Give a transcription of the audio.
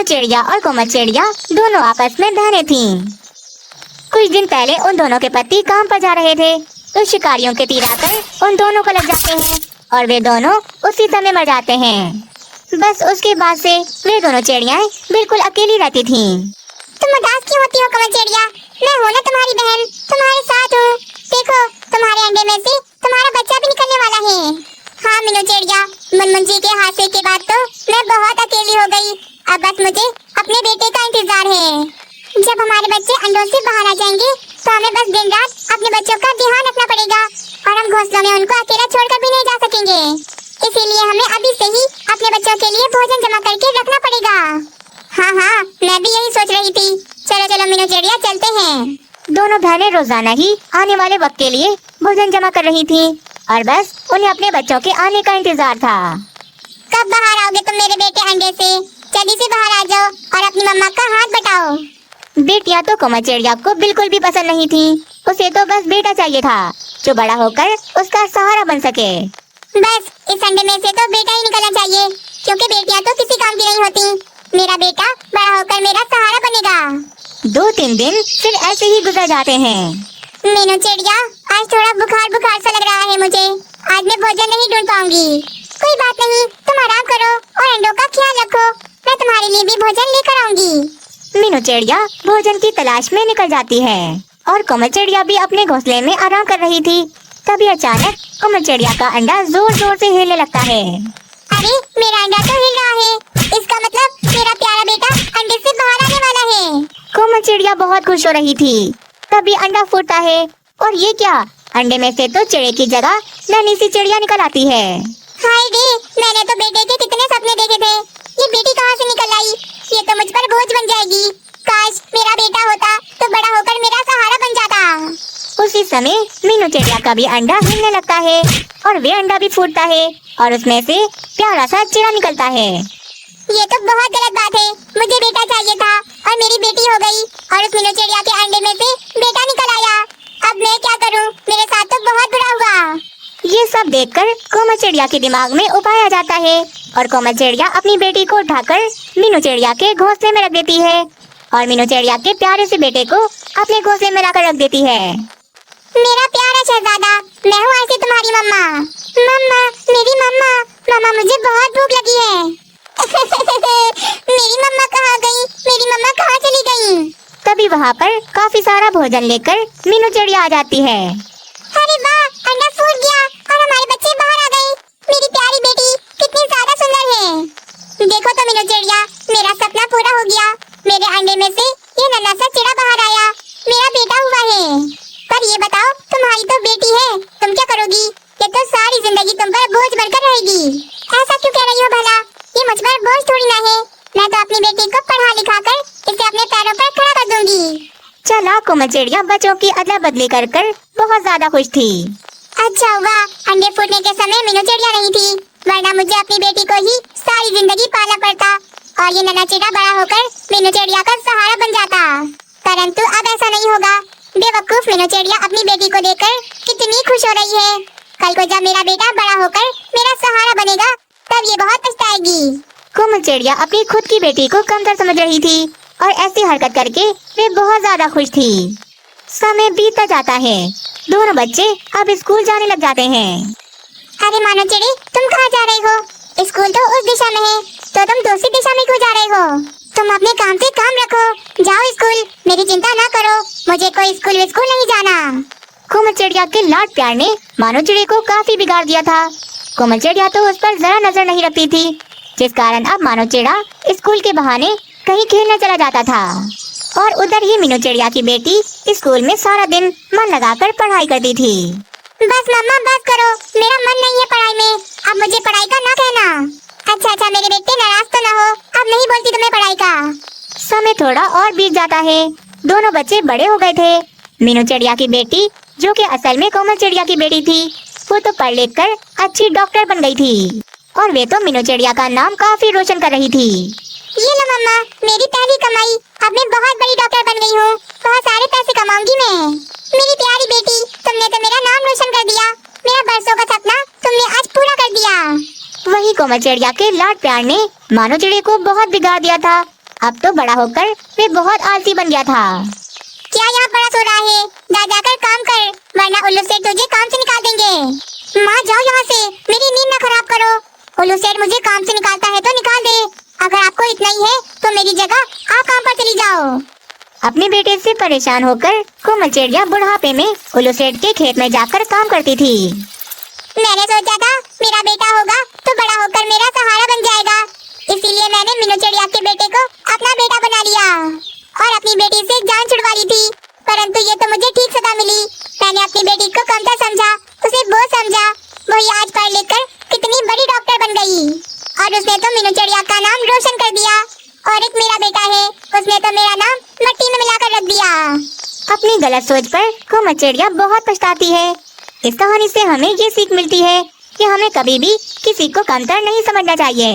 चिड़िया और कोमल चिड़िया दोनों आपस में बहनें थीं। कुछ दिन पहले उन दोनों के पति काम पर जा रहे थे तो शिकारियों के तीर आकर उन दोनों को लग जाते हैं और वे दोनों उसी समय मर जाते हैं। बस उसके बाद से वे दोनों चिड़ियाएं बिल्कुल अकेली रहती थीं। तुम उदास क्यों होती हो कोमल चिड़िया? मैं हूँ ना तुम्हारी बहन, तुम्हारे साथ हूँ। देखो तुम्हारे अंडे में से तुम्हारा बच्चा भी निकलने वाला है। हाँ मीनू चिड़िया, मुनमुन जी के हादसे के बाद तो मैं बहुत अकेली हो गई। अब बस मुझे अपने बेटे का इंतजार है। जब हमारे बच्चे अंडों से बाहर आ जाएंगे तो हमें बस दिन रात अपने बच्चों का ध्यान रखना पड़ेगा और हम घोंसलों में उनको अकेला छोड़कर भी नहीं जा सकेंगे। इसीलिए हमें अभी से ही अपने बच्चों के लिए भोजन जमा करके रखना पड़ेगा। हाँ हाँ, मैं भी यही सोच रही थी। चलो चलो मीनू चिड़िया, चलते हैं। दोनों बहनें रोजाना ही आने वाले वक्त के लिए भोजन जमा कर रही थीं और बस उन्हें अपने बच्चों के आने का इंतजार था। कब बाहर आओगे तुम मेरे बेटे अंडे से? जल्दी से बाहर आ जाओ और अपनी मम्मा का हाथ बटाओ। बेटियां तो कोमल चिड़िया को बिल्कुल भी पसंद नहीं थी। उसे तो बस बेटा चाहिए था जो बड़ा होकर उसका सहारा बन सके। बस इस अंडे में से तो बेटा ही निकलना चाहिए, क्योंकि बेटियां तो किसी काम की नहीं होती। मेरा बेटा बड़ा होकर मेरा सहारा बनेगा। 2-3 दिन फिर ऐसे ही गुजर जाते हैं। मीनू चिड़िया, आज थोड़ा बुखार बुखार सा लग रहा है मुझे। आज मैं भोजन नहीं ढूंढ पाऊंगी। कोई बात नहीं, तुम आराम करो और अंडों का ख्याल रखो। मैं तुम्हारे लिए भी भोजन लेकर आऊंगी। मीनू चिड़िया भोजन की तलाश में निकल जाती है और कोमल चिड़िया भी अपने घोंसले में आराम कर रही थी। तभी अचानक कोमल चिड़िया का अंडा जोर जोर से हिलने लगता है। अरे मेरा अंडा तो हिल रहा है, इसका मतलब मेरा प्यारा बेटा अंडे से बाहर आने वाला है। कोमल चिड़िया बहुत खुश हो रही थी। तभी अंडा फूटता है और ये क्या, अंडे में से तो चिड़े की जगह नन्ही सी चिड़िया निकल आती है। हाय रे, मैंने तो बेटे के कितने सपने देखे थे, ये बेटी कहाँ से निकल आई? ये तो मुझ पर बोझ बन जाएगी। काश मेरा बेटा होता तो बड़ा होकर मेरा सहारा बन जाता। उसी समय मीनू चिड़िया का भी अंडा हिलने लगता है और वे अंडा भी फूटता है और उसमें से प्यारा सा चिड़ा निकलता है। ये तो बहुत गलत बात है। मुझे बेटा चाहिए था और मेरी बेटी हो गई और उस मीनू चिड़िया के अंडे में से बेटा निकल आया। अब मैं क्या करूं? मेरे साथ तो बहुत बुरा हुआ। ये सब देखकर कोमल चिड़िया के दिमाग में उपाय आ जाता है और कोमल चिड़िया अपनी बेटी को उठाकर मीनू चिड़िया के घोंसले में रख देती है और मीनू चिड़िया के प्यारे से बेटे को अपने घोंसले में लाकर रख देती है। मेरा प्यारा शहजादा, मैं हूँ ऐसी तुम्हारी मम्मा। मम्मा, मेरी मम्मा, मम्मा मुझे बहुत भूख लगी है। मेरी मम्मा कहाँ गई? मेरी मम्मा कहाँ चली गई? तभी वहाँ पर काफी सारा भोजन लेकर मीनू चिड़िया आ जाती है। अरे वाह, अंडा फूट गया और हमारे बच्चे बाहर आ गए। मेरी प्यारी बेटी कितनी ज्यादा सुंदर है। देखो तो मीनू चिड़िया, मेरा सपना पूरा हो गया। मेरे अंडे में से ये नन्हा सा चिड़ा बाहर आया, मेरा बेटा हुआ है। पर ये बताओ, तुम्हारी तो बेटी है, तुम क्या करोगी? ये तो सारी जिंदगी तुम पर बोझ बनकर रहेगी। ऐसा क्यों कह रही हो भला? ये मुझ पर बोझ थोड़ी ना है। मैं तो अपनी बेटी को पढ़ा लिखा कर इसे अपने पैरों पर खड़ा कर दूंगी। चला कोमल चिड़िया बच्चों की अदला बदली कर बहुत ज्यादा खुश थी। अच्छा हुआ अंडे फूटने के समय मीनू चिड़िया नहीं थी, वरना मुझे अपनी बेटी को ही सारी जिंदगी पालना पड़ता और ये नन्हा चिड़ा बड़ा होकर मीनू चिड़िया का सहारा बन जाता। परंतु अब ऐसा नहीं होगा। बेवकूफ मीनू चिड़िया अपनी बेटी को देखकर कितनी खुश हो रही है। कल को जब मेरा बेटा बड़ा होकर मेरा सहारा बनेगा तब ये बहुत पछताएगी। कोमल चिड़िया अपनी खुद की बेटी को कमतर समझ रही थी और ऐसी हरकत करके वे बहुत ज्यादा खुश थी। समय बीतता जाता है। दोनों बच्चे अब स्कूल जाने लग जाते हैं। अरे मानो चिड़ी, तुम कहाँ जा रहे हो? स्कूल तो उस दिशा में है, तो तुम दूसरी दिशा में क्यों जा रहे हो? तुम अपने काम से काम रखो, जाओ स्कूल। मेरी चिंता ना करो, मुझे कोई स्कूल नहीं जाना। कोमल चिड़िया के लाड प्यार ने मानो चिड़ी को काफी बिगाड़ दिया था। कोमल चिड़िया तो उस पर जरा नजर नहीं रखती थी, जिस कारण अब मानो चिड़ा स्कूल के बहाने कहीं खेलने चला जाता था और उधर ही मीनू चिड़िया की बेटी स्कूल में सारा दिन मन लगाकर पढ़ाई करती थी। बस मम्मा बस करो, मेरा मन नहीं है पढ़ाई में। अब मुझे पढ़ाई का ना कहना। अच्छा मेरे बेटे नाराज तो ना हो, अब नहीं बोलती तुम्हें पढ़ाई का। समय थोड़ा और बीत जाता है। दोनों बच्चे बड़े हो गए थे। मीनू चिड़िया की बेटी, जो कि असल में कोमल चिड़िया की बेटी थी, वो तो पढ़ लिख कर अच्छी डॉक्टर बन गई थी और वे तो मीनू चिड़िया का नाम काफी रोशन कर रही थी। ये लो मम्मा, मेरी पहली कमाई। अब मैं बहुत बड़ी डॉक्टर बन गई हूँ, बहुत सारे पैसे कमाऊंगी मैं। मेरी प्यारी बेटी, तुमने तो मेरा नाम रोशन कर दिया। मेरा बरसों का सपना तुमने आज पूरा कर दिया। वही कोमल चिड़िया के लाड प्यार ने मानो चिड़ी को बहुत बिगाड़ दिया था। अब तो बड़ा होकर वे बहुत आलसी बन गया था। क्या यहाँ बड़ा सो रहा है? जा जाकर काम कर, वरना उल्लू सेठ तुझे काम से निकाल देंगे। माँ जाओ यहाँ से, मेरी नींद न खराब करो। उल्लू सेठ मुझे काम से निकालता है तो निकाल दे। अगर आपको इतना ही है तो मेरी जगह आप काम पर चली जाओ। अपने बेटे से परेशान होकर कोमल चिड़िया बुढ़ापे में उल्लू सेठ के खेत में जाकर काम करती थी। मैंने सोचा था मेरा बेटा होगा तो बड़ा होकर मेरा सहारा बन जाएगा, इसीलिए मैंने मीनू चिड़िया के बेटे को अपना बेटा बना लिया और अपनी बेटी से जान छुड़वा ली थी। परंतु ये तो मुझे ठीक सजा मिली। मैंने अपनी बेटी को कमतर समझा, उसे बोझ समझा। वही आज पढ़ लिख कर कितनी बड़ी डॉक्टर बन गई और उसने तो मीनू चिड़िया का नाम रोशन कर दिया। और एक मेरा बेटा है, उसने तो मेरा नाम मिट्टी में मिलाकर रख दिया। अपनी गलत सोच पर कोमल चिड़िया बहुत पछताती है। इस कहानी से हमें ये सीख मिलती है कि हमें कभी भी किसी को कमतर नहीं समझना चाहिए।